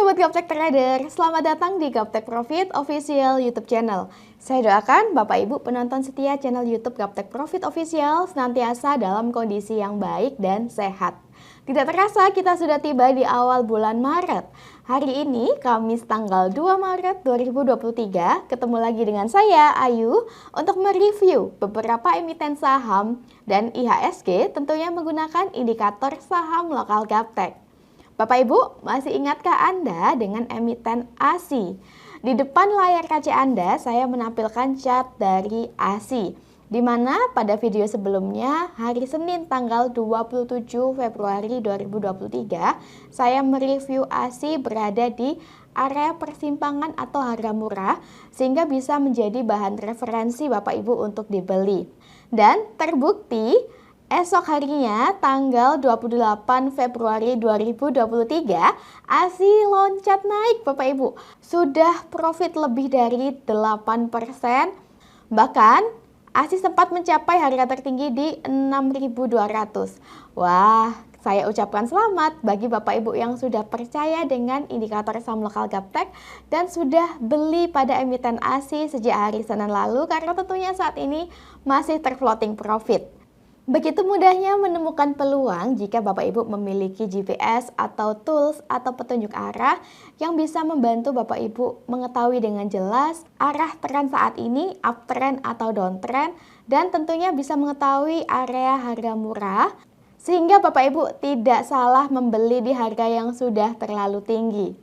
Sobat Gaptek Trader, selamat datang di Gaptek Profit Official YouTube channel. Saya doakan Bapak Ibu penonton setia channel YouTube Gaptek Profit Official senantiasa dalam kondisi yang baik dan sehat. Tidak terasa kita sudah tiba di awal bulan Maret. Hari ini Kamis tanggal 2 Maret 2023, ketemu lagi dengan saya Ayu untuk mereview beberapa emiten saham dan IHSG tentunya menggunakan indikator saham lokal Gaptek. Bapak Ibu, masih ingatkah Anda dengan emiten ASI? Di depan layar kaca Anda, saya menampilkan chart dari ASI, di mana pada video sebelumnya, hari Senin tanggal 27 Februari 2023, saya mereview ASI berada di area persimpangan atau harga murah, sehingga bisa menjadi bahan referensi Bapak Ibu untuk dibeli. Dan terbukti, esok harinya tanggal 28 Februari 2023, ASI loncat naik Bapak Ibu. Sudah profit lebih dari 8%. Bahkan ASI sempat mencapai harga tertinggi di 6.200. Wah, saya ucapkan selamat bagi Bapak Ibu yang sudah percaya dengan indikator saham lokal Gaptek dan sudah beli pada emiten ASI sejak hari Senin lalu karena tentunya saat ini masih terfloating profit. Begitu mudahnya menemukan peluang jika Bapak Ibu memiliki GPS atau tools atau petunjuk arah yang bisa membantu Bapak Ibu mengetahui dengan jelas arah tren saat ini, uptrend atau downtrend, dan tentunya bisa mengetahui area harga murah sehingga Bapak Ibu tidak salah membeli di harga yang sudah terlalu tinggi.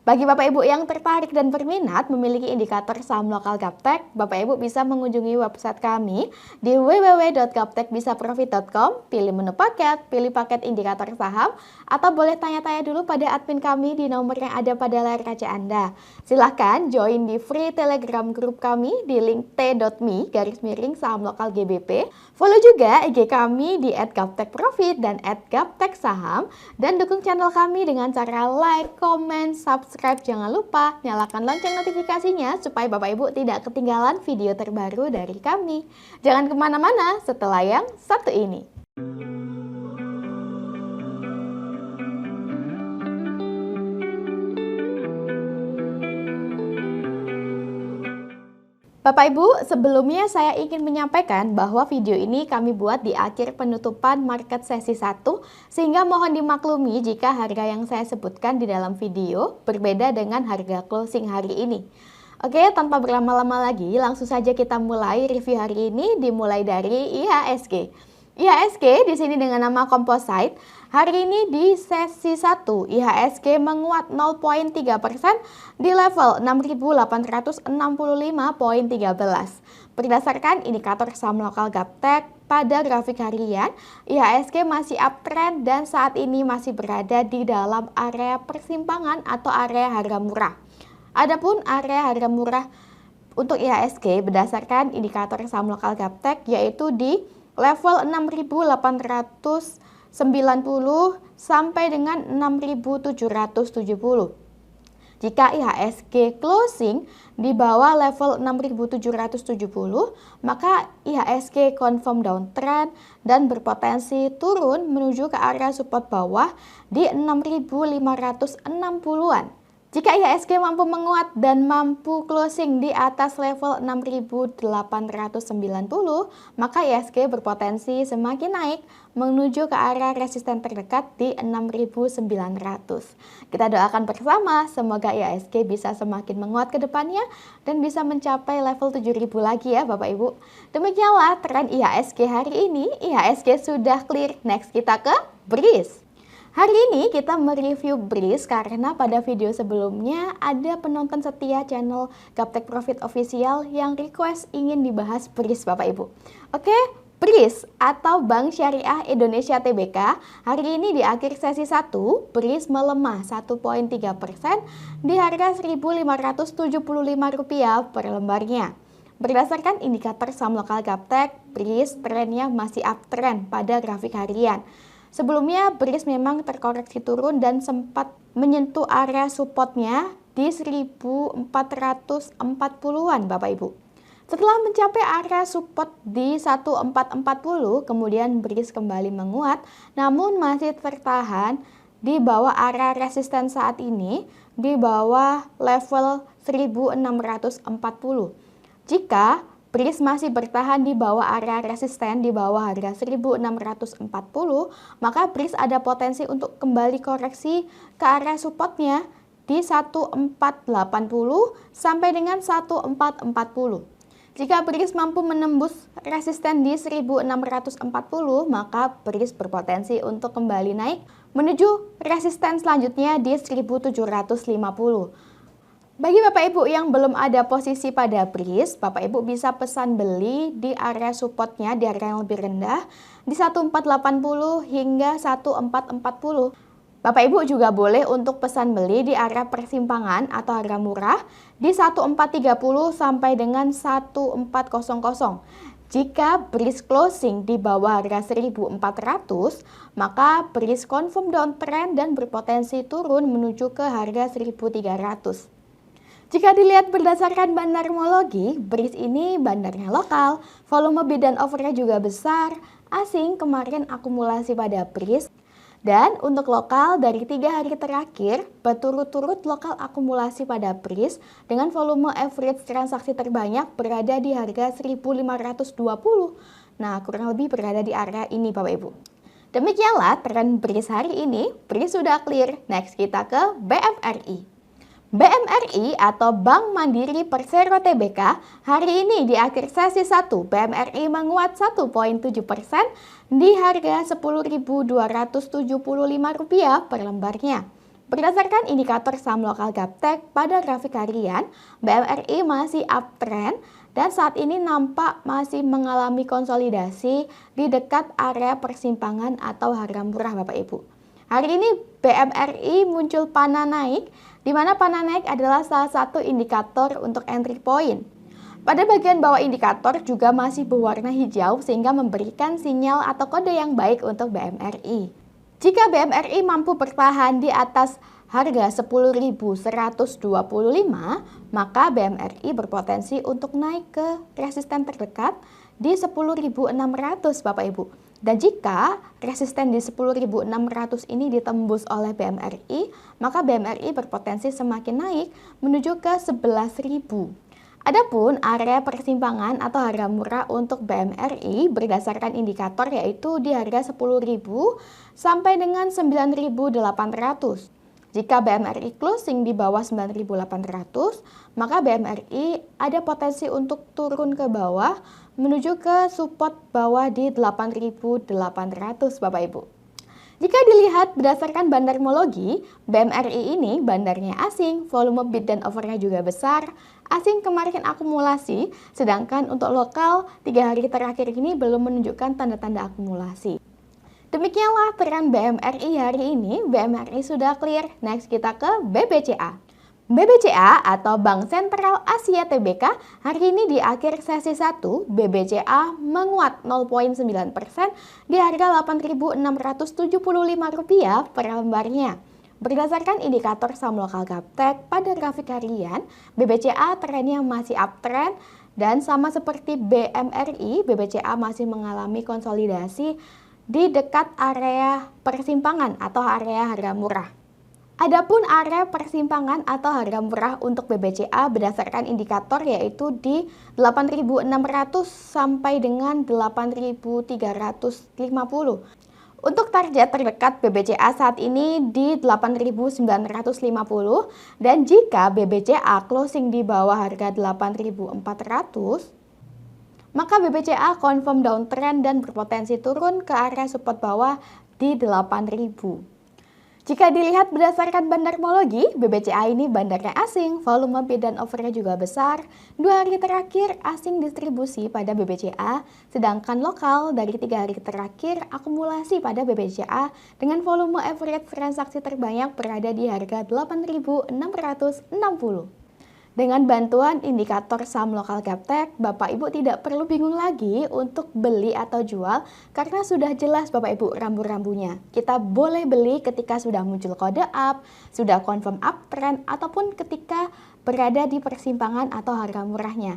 Bagi Bapak Ibu yang tertarik dan berminat memiliki indikator saham lokal Gaptek, Bapak Ibu bisa mengunjungi website kami di www.gaptekbisaprofit.com, pilih menu paket, pilih paket indikator saham, atau boleh tanya-tanya dulu pada admin kami di nomor yang ada pada layar kaca Anda. Silahkan join di free telegram group kami di link t.me/saham lokal GBP. Follow juga IG kami di @gaptekprofit dan @gapteksaham, dan dukung channel kami dengan cara like, comment, subscribe. Jangan lupa nyalakan lonceng notifikasinya supaya Bapak Ibu tidak ketinggalan video terbaru dari kami. Jangan kemana-mana setelah yang satu ini. Bapak Ibu, sebelumnya saya ingin menyampaikan bahwa video ini kami buat di akhir penutupan market sesi 1, sehingga mohon dimaklumi jika harga yang saya sebutkan di dalam video berbeda dengan harga closing hari ini. Oke, tanpa berlama-lama lagi, langsung saja kita mulai review hari ini, dimulai dari IHSG. IHSG di sini dengan nama Composite, hari ini di sesi 1 IHSG menguat 0,3% di level 6.865,13. Berdasarkan indikator saham lokal Gaptek pada grafik harian, IHSG masih uptrend dan saat ini masih berada di dalam area persimpangan atau area harga murah. Adapun area harga murah untuk IHSG berdasarkan indikator saham lokal Gaptek yaitu di level 6.890 sampai dengan 6.770. Jika IHSG closing di bawah level 6.770, maka IHSG confirm downtrend dan berpotensi turun menuju ke area support bawah di 6.560-an. Jika IHSG mampu menguat dan mampu closing di atas level 6.890, maka IHSG berpotensi semakin naik menuju ke area resisten terdekat di 6.900. Kita doakan bersama semoga IHSG bisa semakin menguat ke depannya dan bisa mencapai level 7.000 lagi ya Bapak Ibu. Demikianlah tren IHSG hari ini. IHSG sudah clear. Next kita ke BRIS. Hari ini kita mereview BRIS karena pada video sebelumnya ada penonton setia channel Gaptek Profit Official yang request ingin dibahas BRIS Bapak Ibu. Oke, BRIS atau Bank Syariah Indonesia Tbk hari ini di akhir sesi 1, BRIS melemah 1,3% di harga Rp1.575 per lembarnya. Berdasarkan indikator saham lokal Gaptek, BRIS trennya masih uptrend pada grafik harian. Sebelumnya BRIS memang terkoreksi turun dan sempat menyentuh area supportnya di 1440-an Bapak Ibu. Setelah mencapai area support di 1440, kemudian BRIS kembali menguat namun masih tertahan di bawah area resisten saat ini, di bawah level 1640. Jika BRIS masih bertahan di bawah area resisten di bawah harga 1640, maka BRIS ada potensi untuk kembali koreksi ke area supportnya di 1480 sampai dengan 1440. Jika BRIS mampu menembus resisten di 1640, maka BRIS berpotensi untuk kembali naik menuju resisten selanjutnya di 1750. Bagi Bapak Ibu yang belum ada posisi pada BRIS, Bapak Ibu bisa pesan beli di area supportnya di harga yang lebih rendah di 1480 hingga 1440. Bapak Ibu juga boleh untuk pesan beli di area persimpangan atau harga murah di 1430 sampai dengan 1400. Jika BRIS closing di bawah harga 1400, maka BRIS confirm downtrend dan berpotensi turun menuju ke harga 1300. Jika dilihat berdasarkan bandarmologi, BRIS ini bandarnya lokal, volume bid dan offernya juga besar, asing kemarin akumulasi pada BRIS. Dan untuk lokal dari 3 hari terakhir berturut-turut lokal akumulasi pada BRIS dengan volume average transaksi terbanyak berada di harga 1520. Nah, kurang lebih berada di area ini Bapak Ibu. Demikianlah tren BRIS hari ini. BRIS sudah clear. Next kita ke BMRI. BMRI atau Bank Mandiri Persero Tbk hari ini di akhir sesi 1 BMRI menguat 1,7% di harga Rp10.275 per lembarnya. Berdasarkan indikator saham lokal Gaptek pada grafik harian, BMRI masih uptrend dan saat ini nampak masih mengalami konsolidasi di dekat area persimpangan atau harga murah Bapak Ibu. Hari ini BMRI muncul panah naik, di mana panah naik adalah salah satu indikator untuk entry point. Pada bagian bawah indikator juga masih berwarna hijau sehingga memberikan sinyal atau kode yang baik untuk BMRI. Jika BMRI mampu bertahan di atas harga 10.125, maka BMRI berpotensi untuk naik ke resisten terdekat di 10.600 Bapak Ibu. Dan jika resisten di 10.600 ini ditembus oleh BMRI, maka BMRI berpotensi semakin naik menuju ke 11.000. Adapun area persimpangan atau harga murah untuk BMRI berdasarkan indikator yaitu di harga 10.000 sampai dengan 9.800. Jika BMRI closing di bawah 9.800, maka BMRI ada potensi untuk turun ke bawah menuju ke support bawah di 8.800 Bapak Ibu. Jika dilihat berdasarkan bandarmologi, BMRI ini bandarnya asing, volume bid dan offernya juga besar. Asing kemarin akumulasi, sedangkan untuk lokal 3 hari terakhir ini belum menunjukkan tanda-tanda akumulasi. Demikianlah tren BMRI hari ini. BMRI sudah clear. Next kita ke BBCA. BBCA atau Bank Sentral Asia Tbk hari ini di akhir sesi 1 BBCA menguat 0,9% di harga Rp8.675 per lembarnya. Berdasarkan indikator saham lokal Gaptek pada grafik harian, BBCA trennya masih uptrend dan sama seperti BMRI, BBCA masih mengalami konsolidasi di dekat area persimpangan atau area harga murah. Adapun area persimpangan atau harga murah untuk BBCA berdasarkan indikator yaitu di 8.600 sampai dengan 8.350. Untuk target terdekat BBCA saat ini di 8.950 dan jika BBCA closing di bawah harga 8.400, maka BBCA confirm downtrend dan berpotensi turun ke area support bawah di 8.000. Jika dilihat berdasarkan bandarmologi, BBCA ini bandarnya asing, volume bid dan offernya juga besar. 2 hari terakhir asing distribusi pada BBCA, sedangkan lokal dari 3 hari terakhir akumulasi pada BBCA dengan volume average transaksi terbanyak berada di harga 8.660. Dengan bantuan indikator saham lokal Gaptek, Bapak Ibu tidak perlu bingung lagi untuk beli atau jual karena sudah jelas Bapak Ibu rambu-rambunya. Kita boleh beli ketika sudah muncul kode up, sudah confirm uptrend, ataupun ketika berada di persimpangan atau harga murahnya.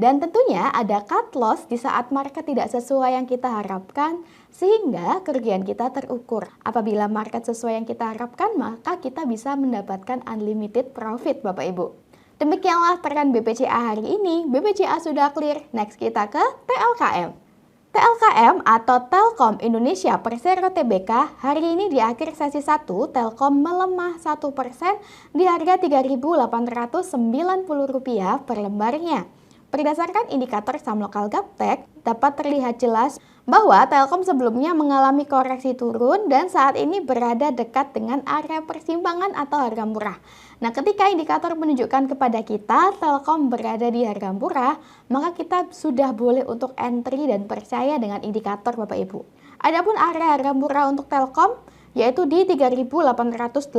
Dan tentunya ada cut loss di saat market tidak sesuai yang kita harapkan, sehingga kerugian kita terukur. Apabila market sesuai yang kita harapkan, maka kita bisa mendapatkan unlimited profit Bapak Ibu. Demikianlah tren BPCA hari ini. BPCA sudah clear. Next kita ke TLKM. TLKM atau Telkom Indonesia Persero Tbk hari ini di akhir sesi 1 Telkom melemah 1% di harga Rp3.890 per lembarnya. Berdasarkan indikator saham lokal Gaptek, dapat terlihat jelas bahwa Telkom sebelumnya mengalami koreksi turun dan saat ini berada dekat dengan area persimpangan atau harga murah. Nah, ketika indikator menunjukkan kepada kita Telkom berada di harga murah, maka kita sudah boleh untuk entry dan percaya dengan indikator Bapak Ibu. Adapun area harga murah untuk Telkom yaitu di 3.880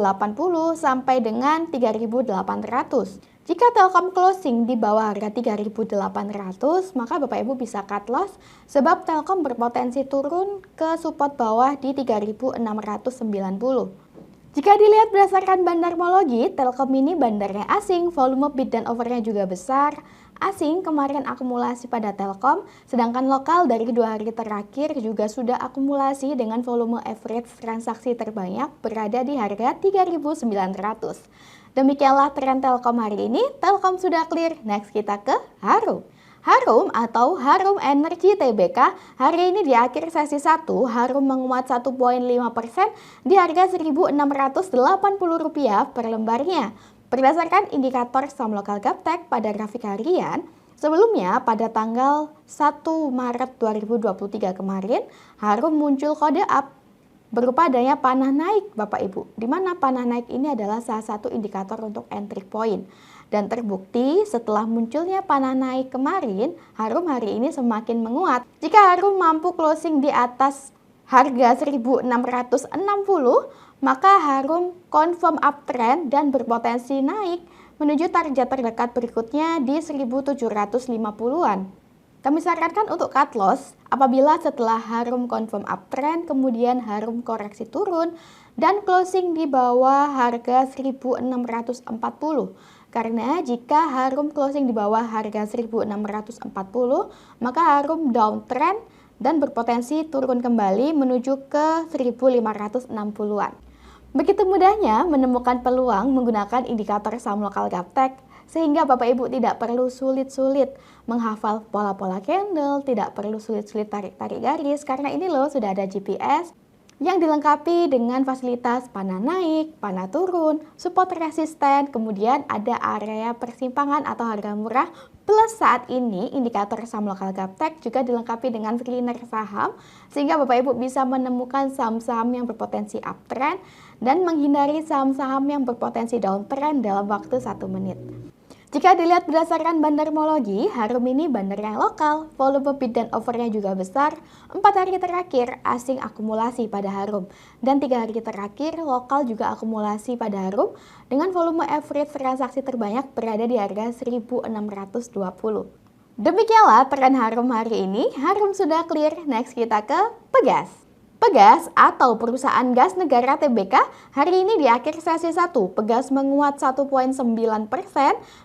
sampai dengan 3.800. Jika Telkom closing di bawah harga 3.800, maka Bapak Ibu bisa cut loss sebab Telkom berpotensi turun ke support bawah di 3.690. Jika dilihat berdasarkan bandarmologi, Telkom ini bandarnya asing, volume bid dan overnya juga besar. Asing kemarin akumulasi pada Telkom, sedangkan lokal dari 2 hari terakhir juga sudah akumulasi dengan volume average transaksi terbanyak berada di harga 3.900. Demikianlah tren Telkom hari ini. Telkom sudah clear. Next kita ke Harum. Harum atau Harum Energy Tbk hari ini di akhir sesi 1 Harum menguat 1,5% di harga Rp1.680 per lembarnya. Berdasarkan indikator saham lokal Gaptek pada grafik harian, sebelumnya pada tanggal 1 Maret 2023 kemarin Harum muncul kode up berupa adanya panah naik Bapak Ibu, di mana panah naik ini adalah salah satu indikator untuk entry point. Dan terbukti setelah munculnya panah naik kemarin, Harum hari ini semakin menguat. Jika Harum mampu closing di atas harga 1.660, maka Harum confirm uptrend dan berpotensi naik menuju target terdekat berikutnya di 1.750-an. Kami sarankan untuk cut loss apabila setelah Harum confirm uptrend, kemudian Harum koreksi turun dan closing di bawah harga 1.640. Karena jika Harum closing di bawah harga 1.640, maka Harum downtrend dan berpotensi turun kembali menuju ke 1.560-an. Begitu mudahnya menemukan peluang menggunakan indikator saham lokal Gaptek, sehingga Bapak Ibu tidak perlu sulit-sulit menghafal pola-pola candle, tidak perlu sulit-sulit tarik-tarik garis, karena ini loh sudah ada GPS yang dilengkapi dengan fasilitas panah naik, panah turun, support resisten, kemudian ada area persimpangan atau harga murah, plus saat ini indikator saham lokal Gaptek juga dilengkapi dengan screener saham, sehingga Bapak Ibu bisa menemukan saham-saham yang berpotensi uptrend dan menghindari saham-saham yang berpotensi downtrend dalam waktu 1 menit. Jika dilihat berdasarkan bandarmologi, Harum ini bandar yang lokal, volume bid dan overnya juga besar. 4 hari terakhir asing akumulasi pada Harum, dan 3 hari terakhir lokal juga akumulasi pada Harum dengan volume average transaksi terbanyak berada di harga 1.620. Demikianlah tren Harum hari ini. Harum sudah clear. Next kita ke Pegas. Pegas atau Perusahaan Gas Negara Tbk hari ini di akhir sesi 1 Pegas menguat 1,9%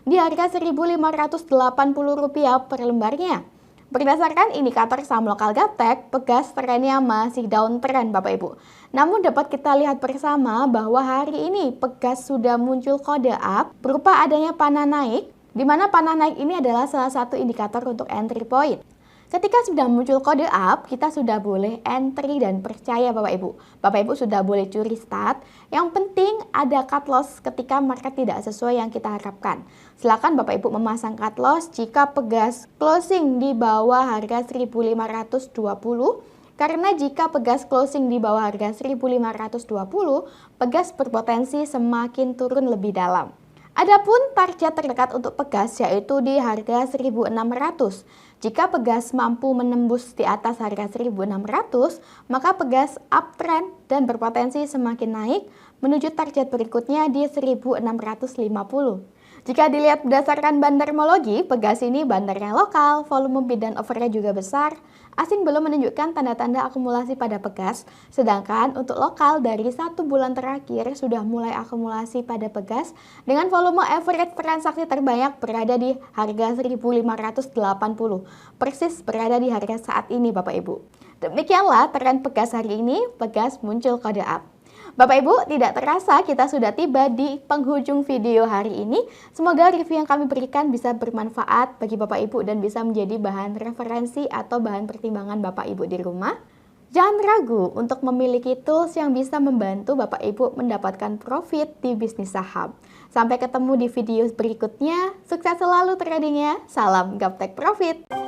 di harga Rp1.580 per lembarnya. Berdasarkan indikator saham lokal Gaptek, Pegas trennya masih downtrend Bapak Ibu. Namun dapat kita lihat bersama bahwa hari ini Pegas sudah muncul kode up berupa adanya panah naik, di mana panah naik ini adalah salah satu indikator untuk entry point. Ketika sudah muncul kode up, kita sudah boleh entry dan percaya Bapak Ibu. Bapak Ibu sudah boleh curi start. Yang penting ada cut loss ketika market tidak sesuai yang kita harapkan. Silakan Bapak Ibu memasang cut loss jika Pegas closing di bawah harga 1.520. Karena jika Pegas closing di bawah harga 1.520, Pegas berpotensi semakin turun lebih dalam. Adapun target terdekat untuk Pegas yaitu di harga 1.600. Jika Pegas mampu menembus di atas harga 1.600, maka Pegas uptrend dan berpotensi semakin naik menuju target berikutnya di 1.650. Jika dilihat berdasarkan bandarmologi, Pegas ini bandarnya lokal, volume bid dan overnya juga besar. Asing belum menunjukkan tanda-tanda akumulasi pada Pegas, sedangkan untuk lokal dari 1 bulan terakhir sudah mulai akumulasi pada Pegas dengan volume average transaksi terbanyak berada di harga 1.580, persis berada di harga saat ini Bapak Ibu. Demikianlah tren Pegas hari ini, Pegas muncul kode up. Bapak Ibu, tidak terasa kita sudah tiba di penghujung video hari ini. Semoga review yang kami berikan bisa bermanfaat bagi Bapak Ibu dan bisa menjadi bahan referensi atau bahan pertimbangan Bapak Ibu di rumah. Jangan ragu untuk memiliki tools yang bisa membantu Bapak Ibu mendapatkan profit di bisnis saham. Sampai ketemu di video berikutnya. Sukses selalu tradingnya. Salam Gaptek Profit.